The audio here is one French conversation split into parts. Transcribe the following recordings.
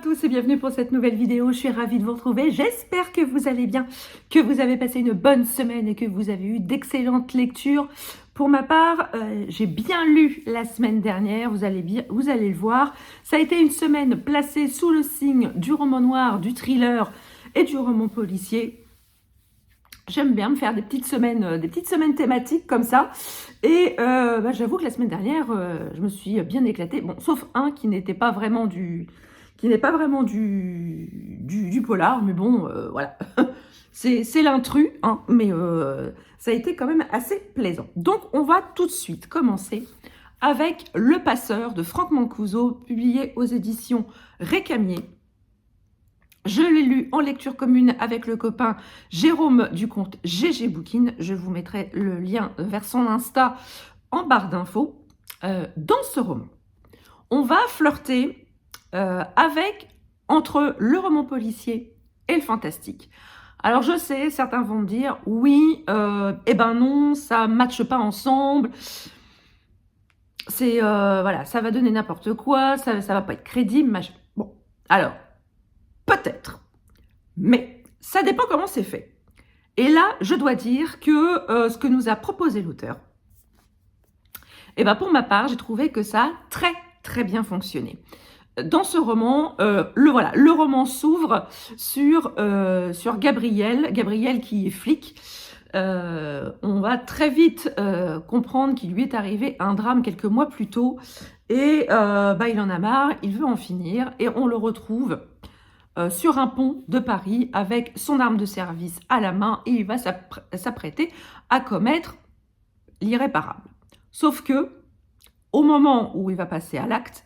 tous et bienvenue pour cette nouvelle vidéo. Je suis ravie de vous retrouver. J'espère que vous allez bien, que vous avez passé une bonne semaine et que vous avez eu d'excellentes lectures. Pour ma part, j'ai bien lu la semaine dernière, vous allez le voir. Ça a été une semaine placée sous le signe du roman noir, du thriller et du roman policier. J'aime bien me faire des petites semaines thématiques comme ça. Et j'avoue que la semaine dernière, je me suis bien éclatée. Bon, sauf un qui n'est pas vraiment du polar, mais bon, voilà. C'est l'intrus, hein, mais ça a été quand même assez plaisant. Donc, on va tout de suite commencer avec Le Passeur de Franck Mancuso, publié aux éditions Récamier. Je l'ai lu en lecture commune avec le copain Jérôme du compte GG Bookin. Je vous mettrai le lien vers son Insta en barre d'infos. Dans ce roman, on va flirter entre le roman policier et le fantastique. Alors je sais, certains vont me dire, oui, eh ben non, ça ne matche pas ensemble. Voilà, ça va donner n'importe quoi, ça va pas être crédible. Bon, alors, peut-être, mais ça dépend comment c'est fait. Et là, je dois dire que ce que nous a proposé l'auteur, eh ben pour ma part, j'ai trouvé que ça a très très bien fonctionné. Dans ce roman, le roman s'ouvre sur Gabriel qui est flic. On va très vite comprendre qu'il lui est arrivé un drame quelques mois plus tôt et il en a marre, il veut en finir et on le retrouve sur un pont de Paris avec son arme de service à la main et il va s'apprêter à commettre l'irréparable. Sauf que, au moment où il va passer à l'acte,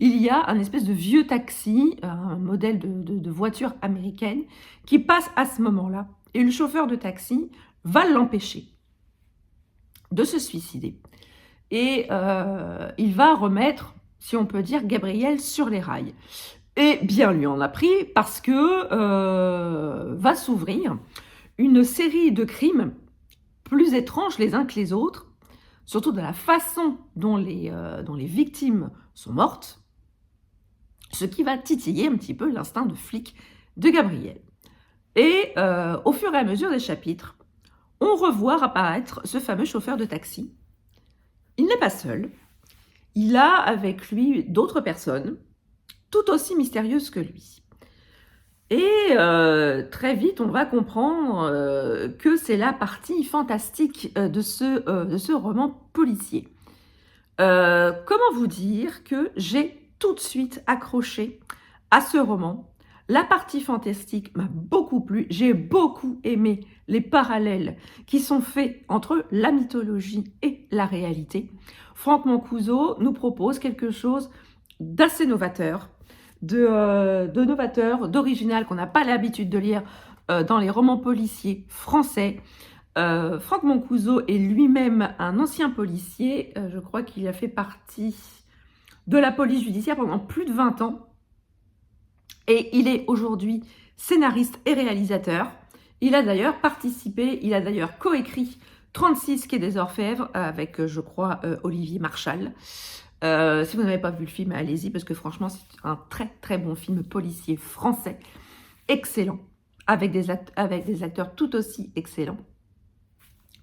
il y a un espèce de vieux taxi, un modèle de voiture américaine, qui passe à ce moment-là. Et le chauffeur de taxi va l'empêcher de se suicider. Et il va remettre, si on peut dire, Gabriel sur les rails. Et bien lui en a pris parce que va s'ouvrir une série de crimes plus étranges les uns que les autres, surtout de la façon dont les victimes sont mortes, ce qui va titiller un petit peu l'instinct de flic de Gabriel. Et au fur et à mesure des chapitres, on revoit apparaître ce fameux chauffeur de taxi. Il n'est pas seul, il a avec lui d'autres personnes, tout aussi mystérieuses que lui. Et très vite, on va comprendre que c'est la partie fantastique de ce roman policier. Comment vous dire que j'ai tout de suite accroché à ce roman. La partie fantastique m'a beaucoup plu. J'ai beaucoup aimé les parallèles qui sont faits entre la mythologie et la réalité. Franck Mancuso nous propose quelque chose d'assez novateur, d'original qu'on n'a pas l'habitude de lire dans les romans policiers français. Franck Mancuso est lui-même un ancien policier. Je crois qu'il a fait partie de la police judiciaire pendant plus de 20 ans. Et il est aujourd'hui scénariste et réalisateur. Il a d'ailleurs participé, il a d'ailleurs coécrit 36 Quai des Orfèvres avec, je crois, Olivier Marchal. Si vous n'avez pas vu le film, allez-y, parce que franchement, c'est un très très bon film policier français, excellent, avec des acteurs tout aussi excellents.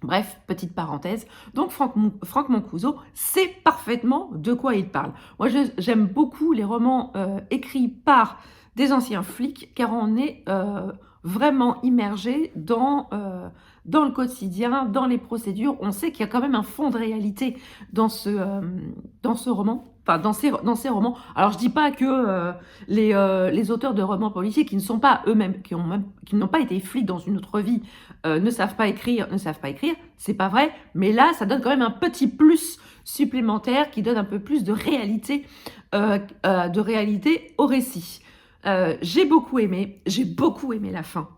Bref, petite parenthèse. Donc, Franck Mancuso sait parfaitement de quoi il parle. Moi, j'aime beaucoup les romans écrits par des anciens flics, car on est vraiment immergé dans le quotidien, dans les procédures. On sait qu'il y a quand même un fond de réalité dans ce roman. Enfin, dans ces romans. Alors, je dis pas que les auteurs de romans policiers qui ne sont pas eux-mêmes, qui n'ont pas été flics dans une autre vie, ne savent pas écrire. C'est pas vrai. Mais là, ça donne quand même un petit plus supplémentaire qui donne un peu plus de réalité au récit. J'ai beaucoup aimé la fin.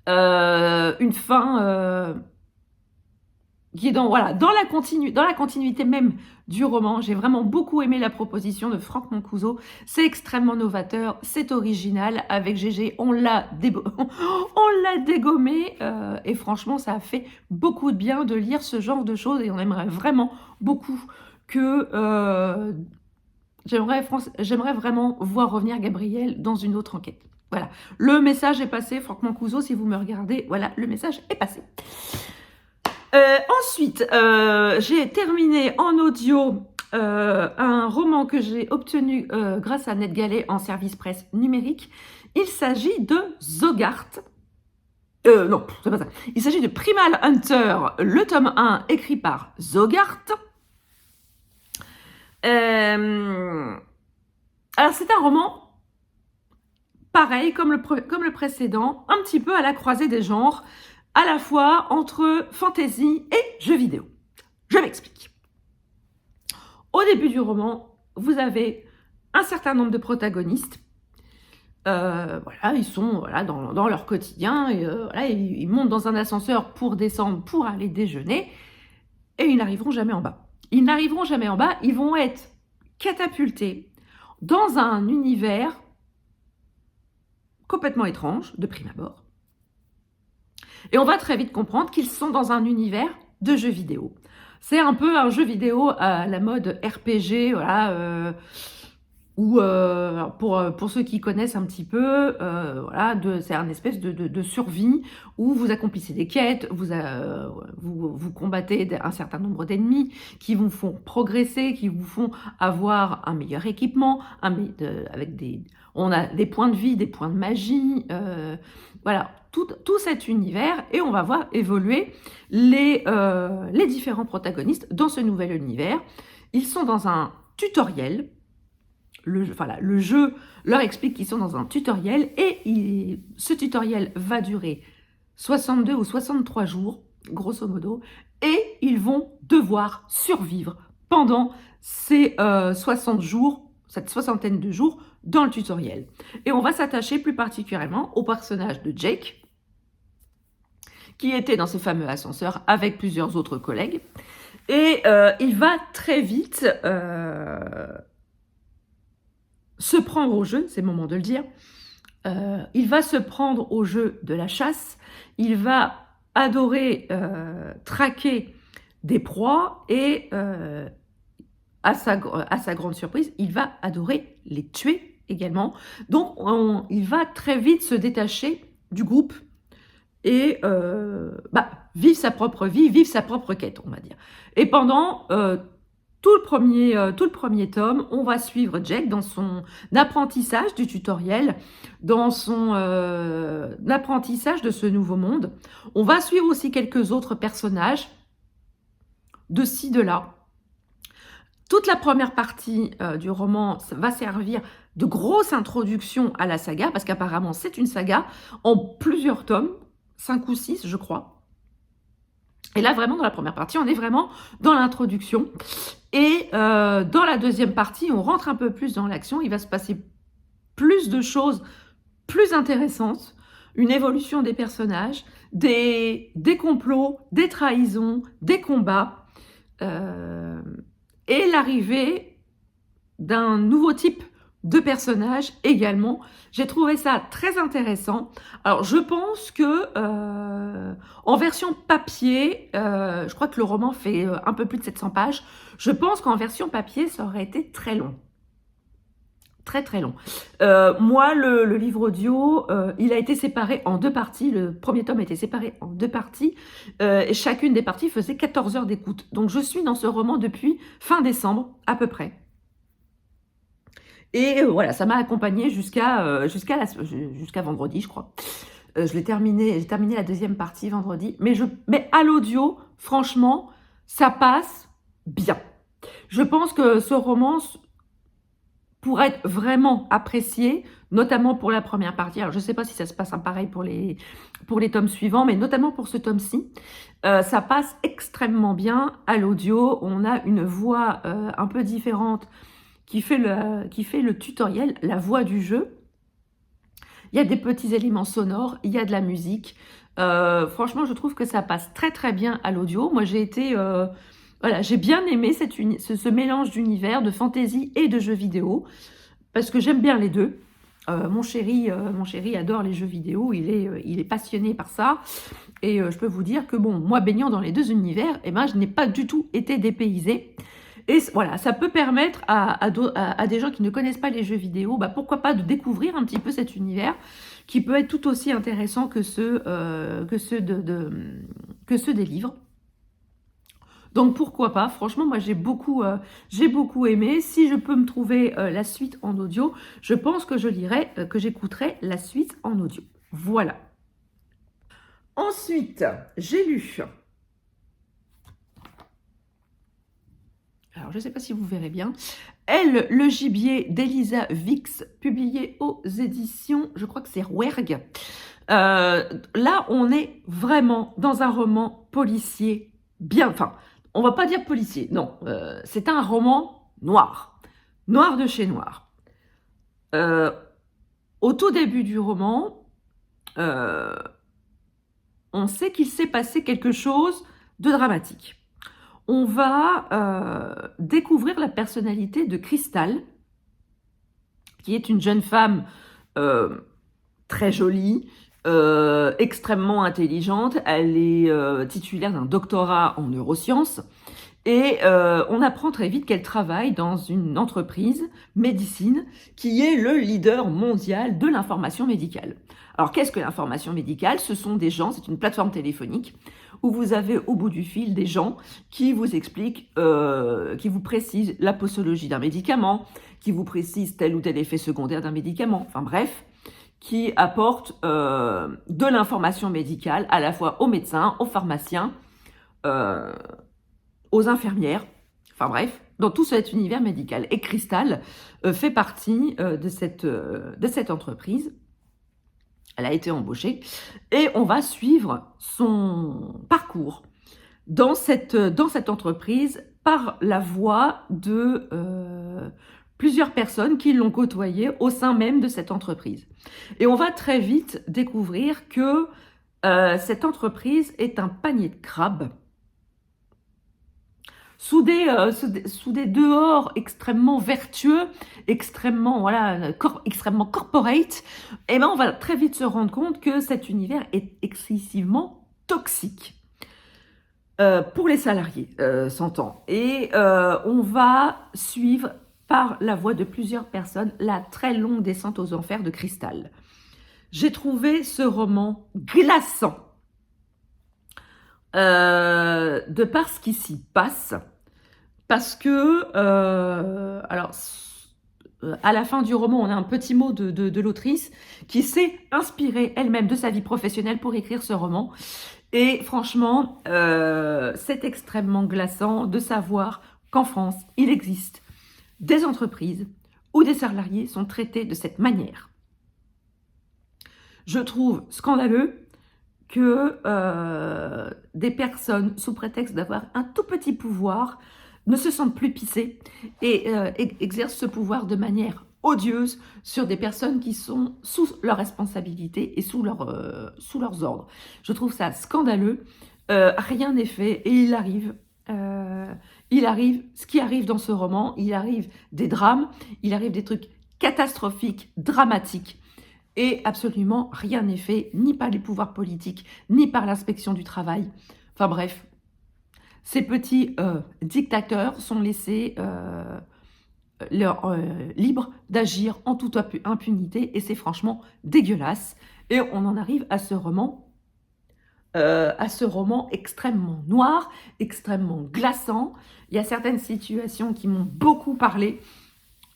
Une fin qui est dans la continuité même du roman. J'ai vraiment beaucoup aimé la proposition de Franck Mancuso. C'est extrêmement novateur, c'est original. Avec GG, on l'a dégommé et franchement, ça a fait beaucoup de bien de lire ce genre de choses et on aimerait vraiment beaucoup que J'aimerais vraiment voir revenir Gabriel dans une autre enquête. Voilà, le message est passé, Franck Mancuso, si vous me regardez, voilà, le message est passé. Ensuite, j'ai terminé en audio un roman que j'ai obtenu grâce à NetGalley en service presse numérique. Il s'agit de Zogart. Non, c'est pas ça. Il s'agit de Primal Hunter, le tome 1, écrit par Zogart. Alors, c'est un roman, pareil, comme le précédent, un petit peu à la croisée des genres, à la fois entre fantasy et jeux vidéo. Je m'explique. Au début du roman, vous avez un certain nombre de protagonistes. Voilà, ils sont dans leur quotidien, et, voilà, ils montent dans un ascenseur pour descendre, pour aller déjeuner, et ils n'arriveront jamais en bas. Ils n'arriveront jamais en bas, ils vont être catapultés dans un univers complètement étrange, de prime abord. Et on va très vite comprendre qu'ils sont dans un univers de jeux vidéo. C'est un peu un jeu vidéo à la mode RPG, voilà, ou pour ceux qui connaissent un petit peu, voilà, c'est un espèce de survie où vous accomplissez des quêtes, vous combattez un certain nombre d'ennemis qui vous font progresser, qui vous font avoir un meilleur équipement, on a des points de vie, des points de magie, voilà, tout cet univers, et on va voir évoluer les différents protagonistes dans ce nouvel univers. Ils sont dans un tutoriel. Le jeu leur explique qu'ils sont dans un tutoriel, et ce tutoriel va durer 62 ou 63 jours, grosso modo, et ils vont devoir survivre pendant ces 60 jours, cette soixantaine de jours dans le tutoriel. Et on va s'attacher plus particulièrement au personnage de Jake, qui était dans ce fameux ascenseur avec plusieurs autres collègues, et il va très vite se prendre au jeu, c'est le moment de le dire, il va se prendre au jeu de la chasse, il va adorer traquer des proies, et à sa grande surprise, il va adorer les tuer également. Donc il va très vite se détacher du groupe et vivre sa propre vie, vivre sa propre quête, on va dire. Et pendant tout le premier tome, on va suivre Jack dans son apprentissage du tutoriel, dans son apprentissage de ce nouveau monde. On va suivre aussi quelques autres personnages, de ci, de là. Toute la première partie du roman va servir de grosse introduction à la saga, parce qu'apparemment c'est une saga en plusieurs tomes, 5 ou 6 je crois. Et là, vraiment, dans la première partie, on est vraiment dans l'introduction. Et dans la deuxième partie, on rentre un peu plus dans l'action. Il va se passer plus de choses plus intéressantes. Une évolution des personnages, des complots, des trahisons, des combats. Et l'arrivée d'un nouveau type de personnage également. J'ai trouvé ça très intéressant. Alors, je pense que en version papier, je crois que le roman fait un peu plus de 700 pages. Je pense qu'en version papier, ça aurait été très long. Très, très long. Moi, le livre audio, il a été séparé en 2 parties. Le premier tome a été séparé en 2 parties. Et chacune des parties faisait 14 heures d'écoute. Donc, je suis dans ce roman depuis fin décembre, à peu près. Et voilà, ça m'a accompagnée jusqu'à vendredi, je crois. J'ai terminé la deuxième partie vendredi. Mais à l'audio, franchement, ça passe bien. Je pense que ce roman pourrait être vraiment apprécié, notamment pour la première partie. Alors, je ne sais pas si ça se passe pareil pour les tomes suivants, mais notamment pour ce tome-ci. Ça passe extrêmement bien à l'audio. On a une voix un peu différente qui fait le tutoriel, la voix du jeu. Il y a des petits éléments sonores, il y a de la musique. Franchement, je trouve que ça passe très très bien à l'audio. Moi, j'ai bien aimé ce mélange d'univers, de fantasy et de jeux vidéo, parce que j'aime bien les deux. Mon chéri adore les jeux vidéo, il est passionné par ça. Et je peux vous dire que, bon, moi, baignant dans les deux univers, je n'ai pas du tout été dépaysée. Et voilà, ça peut permettre à des gens qui ne connaissent pas les jeux vidéo, bah, pourquoi pas de découvrir un petit peu cet univers qui peut être tout aussi intéressant que que ceux des livres. Donc pourquoi pas, franchement, moi j'ai beaucoup aimé. Si je peux me trouver la suite en audio, je pense que je lirai, que j'écouterai la suite en audio. Voilà. Ensuite, j'ai lu. Alors, je ne sais pas si vous verrez bien. Elle, le gibier d'Elisa Vix, publié aux éditions, je crois que c'est Rouergue. Là, on est vraiment dans un roman policier bien... Enfin, on va pas dire policier, non. C'est un roman noir. Noir de chez noir. Au tout début du roman, on sait qu'il s'est passé quelque chose de dramatique. On va découvrir la personnalité de Cristal, qui est une jeune femme très jolie, extrêmement intelligente. Elle est titulaire d'un doctorat en neurosciences. Et on apprend très vite qu'elle travaille dans une entreprise médecine qui est le leader mondial de l'information médicale. Alors, qu'est-ce que l'information médicale? Ce sont des gens, c'est une plateforme téléphonique où vous avez au bout du fil des gens qui vous expliquent, qui vous précisent la posologie d'un médicament, qui vous précisent tel ou tel effet secondaire d'un médicament, enfin bref, qui apportent de l'information médicale à la fois aux médecins, aux pharmaciens, aux infirmières, enfin bref, dans tout cet univers médical. Et Cristal fait partie de cette entreprise. Elle a été embauchée et on va suivre son parcours dans cette entreprise par la voix de plusieurs personnes qui l'ont côtoyée au sein même de cette entreprise. Et on va très vite découvrir que cette entreprise est un panier de crabes sous des dehors extrêmement vertueux, extrêmement, extrêmement corporate. Et ben on va très vite se rendre compte que cet univers est excessivement toxique pour les salariés, s'entend. Et on va suivre par la voix de plusieurs personnes la très longue descente aux enfers de Cristal. J'ai trouvé ce roman glaçant de par ce qui s'y passe, parce que, alors, à la fin du roman, on a un petit mot de l'autrice qui s'est inspirée elle-même de sa vie professionnelle pour écrire ce roman. Et franchement, c'est extrêmement glaçant de savoir qu'en France, il existe des entreprises où des salariés sont traités de cette manière. Je trouve scandaleux que des personnes, sous prétexte d'avoir un tout petit pouvoir, ne se sentent plus pissées et exercent ce pouvoir de manière odieuse sur des personnes qui sont sous leur responsabilité et sous leurs ordres. Je trouve ça scandaleux. Rien n'est fait et il arrive ce qui arrive dans ce roman, il arrive des drames, il arrive des trucs catastrophiques, dramatiques. Et absolument rien n'est fait, ni par les pouvoirs politiques, ni par l'inspection du travail. Enfin bref, ces petits dictateurs sont laissés libres d'agir en toute impunité, et c'est franchement dégueulasse. Et on en arrive à ce roman extrêmement noir, extrêmement glaçant. Il y a certaines situations qui m'ont beaucoup parlé.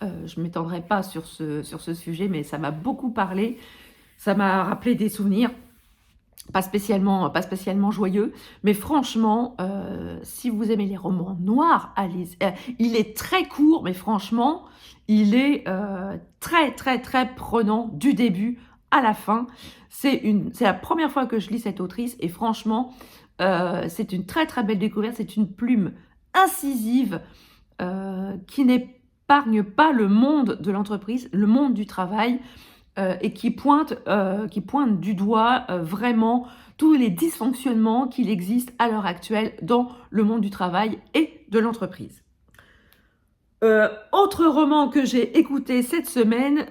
Je ne m'étendrai pas sur ce sujet, mais ça m'a beaucoup parlé. Ça m'a rappelé des souvenirs, pas spécialement joyeux. Mais franchement, si vous aimez les romans noirs, allez. Il est très court, mais franchement, il est très, très, très prenant du début à la fin. C'est la première fois que je lis cette autrice et franchement, c'est une très, très belle découverte. C'est une plume incisive qui n'épargne pas le monde de l'entreprise, le monde du travail, et qui pointe du doigt vraiment tous les dysfonctionnements qu'il existe à l'heure actuelle dans le monde du travail et de l'entreprise. Autre roman que j'ai écouté cette semaine,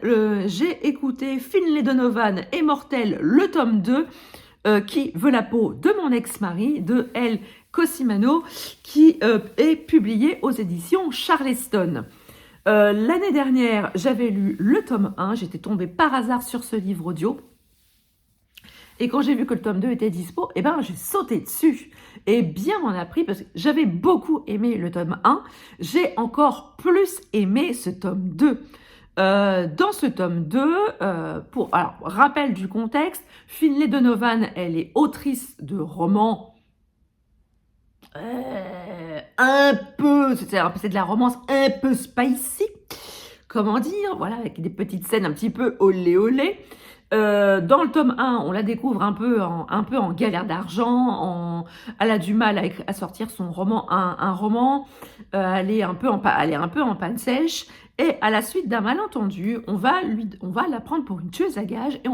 j'ai écouté Finlay Donovan et Mortel, le tome 2, qui veut la peau de mon ex-mari, de Elle Cosimano, qui est publié aux éditions Charleston. L'année dernière, j'avais lu le tome 1, j'étais tombée par hasard sur ce livre audio. Et quand j'ai vu que le tome 2 était dispo, eh ben, j'ai sauté dessus. Et bien m'en a pris parce que j'avais beaucoup aimé le tome 1. J'ai encore plus aimé ce tome 2. Dans ce tome 2, alors, rappel du contexte, Finlay Donovan, elle est autrice de romans c'est de la romance un peu spicy, comment dire, voilà, avec des petites scènes un petit peu olé olé. Dans le tome 1, on la découvre un peu en galère d'argent, elle a du mal à sortir son roman, un roman, elle est un peu en panne sèche, et à la suite d'un malentendu, on va la prendre pour une tueuse à gages, et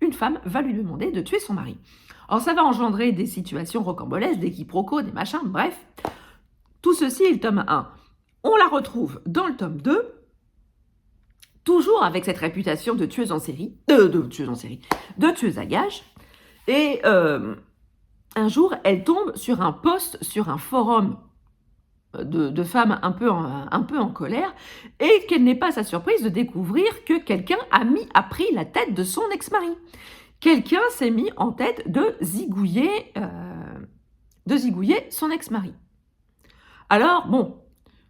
une femme va lui demander de tuer son mari. Alors ça va engendrer des situations rocambolesques, des quiproquos, des machins, bref. Tout ceci est le tome 1. On la retrouve dans le tome 2, toujours avec cette réputation de tueuse en série, de tueuse à gages. Et un jour, elle tombe sur un post, sur un forum de femmes un peu en colère, et quelle n'est pas sa surprise de découvrir que quelqu'un a pris la tête de son ex-mari. Quelqu'un s'est mis en tête de zigouiller son ex-mari. Alors, bon,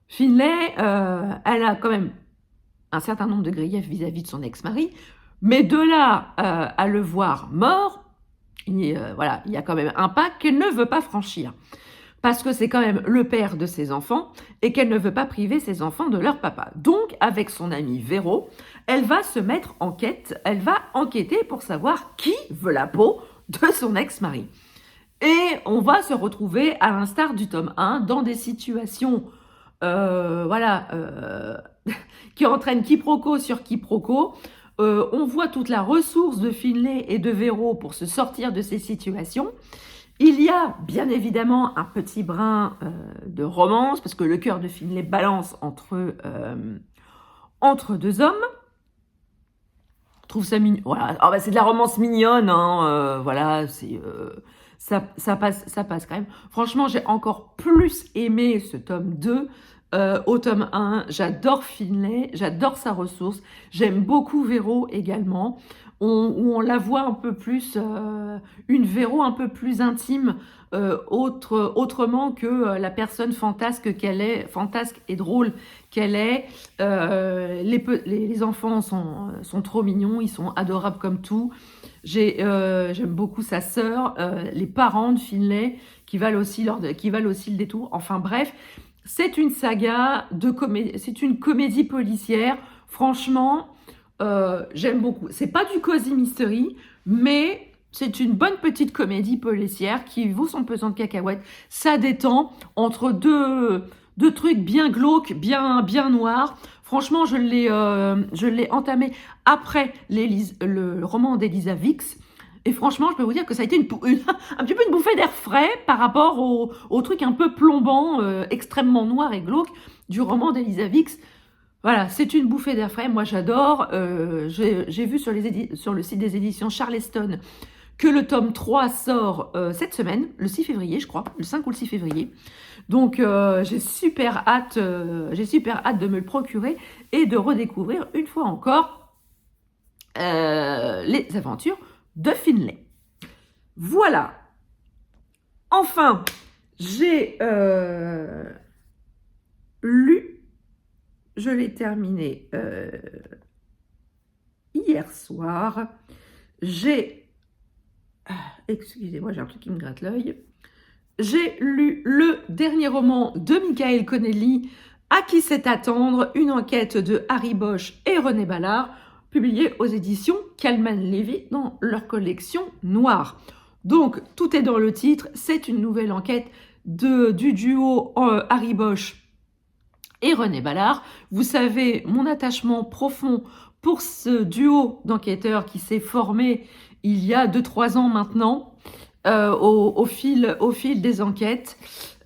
Finlay, elle a quand même un certain nombre de griefs vis-à-vis de son ex-mari, mais de là à le voir mort, il y a quand même un pas qu'elle ne veut pas franchir. Parce que c'est quand même le père de ses enfants et qu'elle ne veut pas priver ses enfants de leur papa. Donc, avec son ami Véro, elle va se mettre en quête, elle va enquêter pour savoir qui veut la peau de son ex-mari. Et on va se retrouver, à l'instar du tome 1, dans des situations qui entraînent quiproquo sur quiproquo. On voit toute la ressource de Finlay et de Véro pour se sortir de ces situations. Il y a bien évidemment un petit brin de romance, parce que le cœur de Finlay balance entre deux hommes. Je trouve ça mignon. Voilà. Oh, c'est de la romance mignonne, hein, ça passe quand même. Franchement, j'ai encore plus aimé ce tome 2 au tome 1. J'adore Finlay, j'adore sa ressource. J'aime beaucoup Véro également. Où on la voit un peu plus, une Véro un peu plus intime, autrement que la personne fantasque et drôle qu'elle est. Les enfants sont trop mignons, ils sont adorables comme tout. J'aime beaucoup sa sœur, les parents de Finlay qui valent aussi le détour. Enfin bref, c'est une saga c'est une comédie policière. Franchement, j'aime beaucoup. C'est pas du cozy mystery, mais c'est une bonne petite comédie policière qui vaut son pesant de cacahuètes. Ça détend entre deux trucs bien glauques, bien noirs. Franchement, je l'ai entamé après le roman d'Elisa Vix. Et franchement, je peux vous dire que ça a été un petit peu une bouffée d'air frais par rapport au truc un peu plombant, extrêmement noir et glauque du roman d'Elisa Vix. Voilà, c'est une bouffée d'air frais. Moi, j'adore. J'ai vu sur le site des éditions Charleston que le tome 3 sort cette semaine, le 6 février, je crois, le 5 ou le 6 février. Donc, j'ai super hâte de me le procurer et de redécouvrir une fois encore les aventures de Finlay. Voilà. Enfin, j'ai lu. Je l'ai terminé hier soir. Excusez-moi, j'ai un truc qui me gratte l'œil. J'ai lu le dernier roman de Michael Connelly, À qui sait attendre, une enquête de Harry Bosch et René Ballard, publié aux éditions Kalman-Levy dans leur collection Noire. Donc, tout est dans le titre. C'est une nouvelle enquête du duo Harry Bosch et René Ballard. Vous savez mon attachement profond pour ce duo d'enquêteurs qui s'est formé il y a 2-3 ans maintenant, au fil des enquêtes.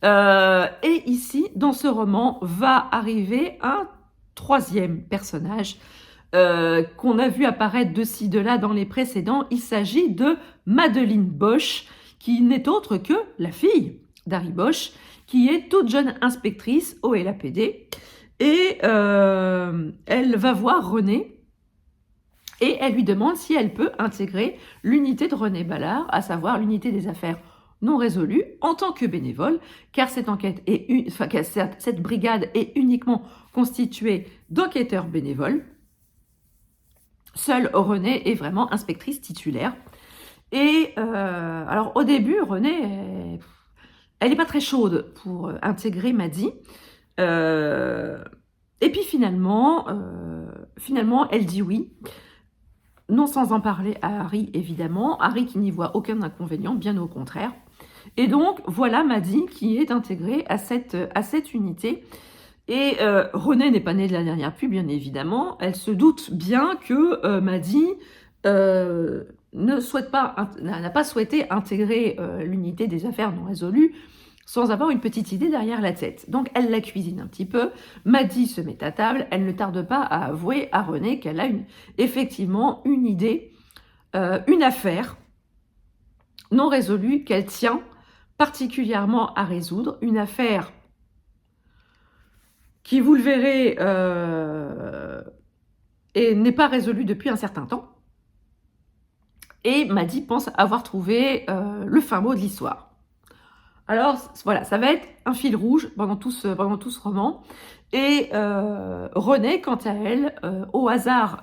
Et ici, dans ce roman, va arriver un troisième personnage qu'on a vu apparaître de ci, de là dans les précédents. Il s'agit de Madeleine Bosch, qui n'est autre que la fille d'Harry Bosch, qui est toute jeune inspectrice au LAPD. Et elle va voir René et elle lui demande si elle peut intégrer l'unité de René Ballard, à savoir l'unité des affaires non résolues, en tant que bénévole, car cette cette brigade est uniquement constituée d'enquêteurs bénévoles. Seule René est vraiment inspectrice titulaire. Et alors au début, René, elle n'est pas très chaude pour intégrer Maddy. Et puis finalement, elle dit oui. Non sans en parler à Harry, évidemment. Harry qui n'y voit aucun inconvénient, bien au contraire. Et donc, voilà Maddy qui est intégrée à cette unité. Et René n'est pas née de la dernière pluie, bien évidemment. Elle se doute bien que Maddy n'a pas souhaité intégrer l'unité des affaires non résolues sans avoir une petite idée derrière la tête. Donc elle la cuisine un petit peu, Maddy se met à table, elle ne tarde pas à avouer à René qu'elle a effectivement une idée, une affaire non résolue qu'elle tient particulièrement à résoudre, une affaire qui, vous le verrez, n'est pas résolue depuis un certain temps. Et Maddy pense avoir trouvé le fin mot de l'histoire. Alors voilà, ça va être un fil rouge pendant tout ce roman. Et René, quant à elle, au hasard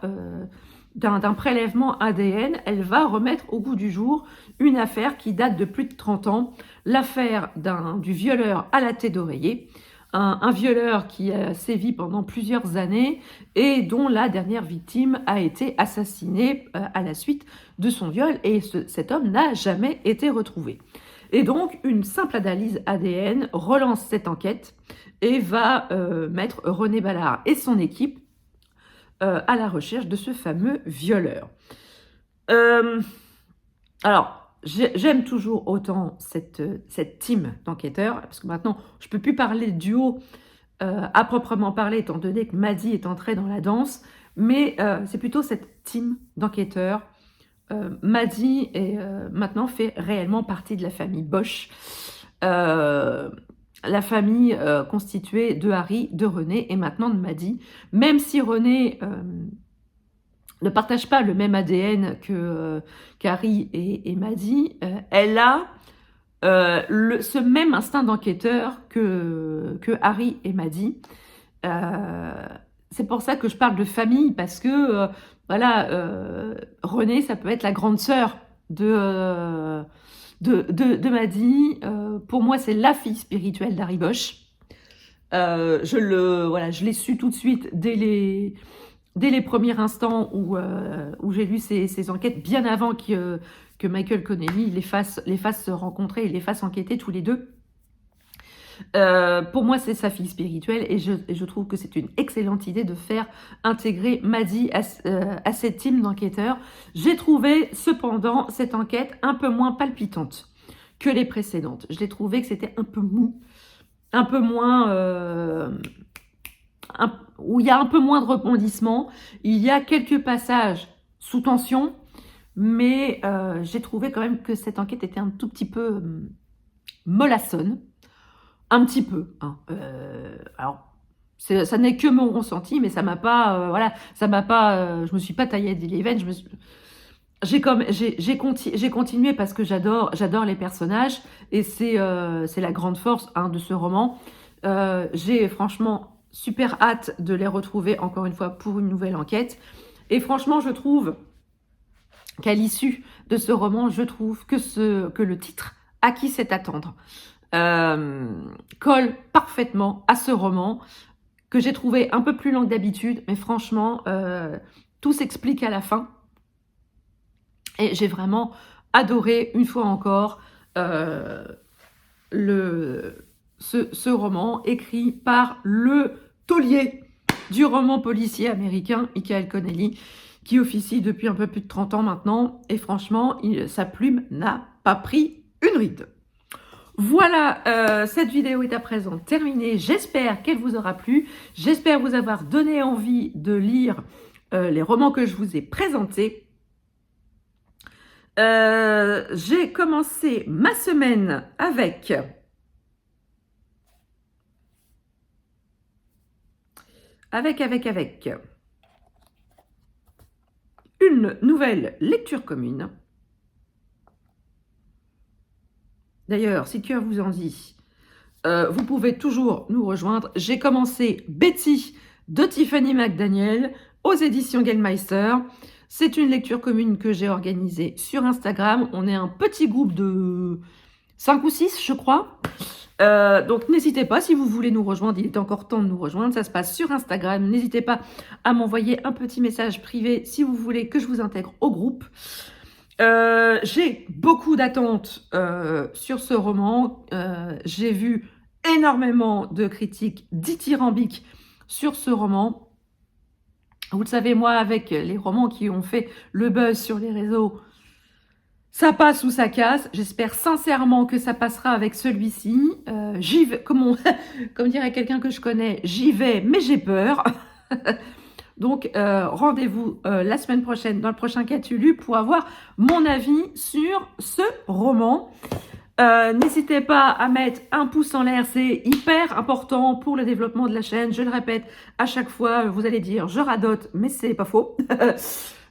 d'un prélèvement ADN, elle va remettre au goût du jour une affaire qui date de plus de 30 ans, l'affaire du violeur à la tête d'oreiller, un violeur qui a sévi pendant plusieurs années et dont la dernière victime a été assassinée à la suite de son viol, et cet homme n'a jamais été retrouvé. Et donc, une simple analyse ADN relance cette enquête et va mettre René Ballard et son équipe à la recherche de ce fameux violeur. Alors, j'aime toujours autant cette team d'enquêteurs, parce que maintenant, je ne peux plus parler de duo à proprement parler, étant donné que Maddy est entrée dans la danse, mais c'est plutôt cette team d'enquêteurs. Maddy maintenant fait réellement partie de la famille Bosch, la famille constituée de Harry, de René et maintenant de Maddy. Même si René ne partage pas le même ADN qu'Harry et Maddy, elle a ce même instinct d'enquêteur que Harry et Maddy. C'est pour ça que je parle de famille, parce que voilà, René, ça peut être la grande sœur de Maddy. Pour moi, c'est la fille spirituelle d'Harry Bosch. Je l'ai su tout de suite dès les premiers instants où j'ai lu ces enquêtes, bien avant que Michael Connelly les fasse se rencontrer et les fasse enquêter tous les deux. Pour moi, c'est sa fille spirituelle, et je trouve que c'est une excellente idée de faire intégrer Maddy à cette team d'enquêteurs. J'ai trouvé cependant cette enquête un peu moins palpitante que les précédentes. Je l'ai trouvé que c'était un peu mou, un peu moins... où il y a un peu moins de rebondissements. Il y a quelques passages sous tension, mais j'ai trouvé quand même que cette enquête était un tout petit peu mollassonne. Un petit peu. Hein. Alors, ça n'est que mon ressenti, mais ça m'a pas... voilà, ça m'a pas... je me suis pas taillée des veines. J'ai continué parce que j'adore les personnages, et c'est la grande force de ce roman. J'ai franchement super hâte de les retrouver encore une fois pour une nouvelle enquête. Et franchement, je trouve qu'à l'issue de ce roman, je trouve que le titre « À qui c'est attendre ?» colle parfaitement à ce roman, que j'ai trouvé un peu plus long que d'habitude, mais franchement, tout s'explique à la fin. Et j'ai vraiment adoré, une fois encore, ce roman écrit par le taulier du roman policier américain, Michael Connelly, qui officie depuis un peu plus de 30 ans maintenant. Et franchement, sa plume n'a pas pris une ride. Voilà, cette vidéo est à présent terminée. J'espère qu'elle vous aura plu. J'espère vous avoir donné envie de lire les romans que je vous ai présentés. J'ai commencé ma semaine avec avec une nouvelle lecture commune. D'ailleurs, si cœur vous en dit, vous pouvez toujours nous rejoindre. J'ai commencé Betty de Tiffany McDaniel aux éditions Gellmeister. C'est une lecture commune que j'ai organisée sur Instagram. On est un petit groupe de 5 ou 6, je crois. Donc n'hésitez pas, si vous voulez nous rejoindre, il est encore temps de nous rejoindre. Ça se passe sur Instagram. N'hésitez pas à m'envoyer un petit message privé si vous voulez que je vous intègre au groupe. J'ai beaucoup d'attentes sur ce roman. J'ai vu énormément de critiques dithyrambiques sur ce roman. Vous le savez, moi, avec les romans qui ont fait le buzz sur les réseaux, ça passe ou ça casse. J'espère sincèrement que ça passera avec celui-ci. J'y vais, comme dirait quelqu'un que je connais, j'y vais, mais j'ai peur. Donc, rendez-vous la semaine prochaine dans le prochain Catulu pour avoir mon avis sur ce roman. N'hésitez pas à mettre un pouce en l'air, c'est hyper important pour le développement de la chaîne. Je le répète à chaque fois, vous allez dire je radote, mais c'est pas faux.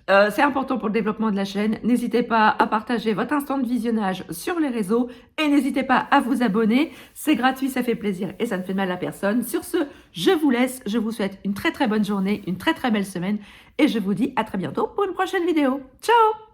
C'est important pour le développement de la chaîne. N'hésitez pas à partager votre instant de visionnage sur les réseaux et n'hésitez pas à vous abonner. C'est gratuit, ça fait plaisir et ça ne fait mal à personne. Sur ce, je vous laisse. Je vous souhaite une très très bonne journée, une très très belle semaine et je vous dis à très bientôt pour une prochaine vidéo. Ciao!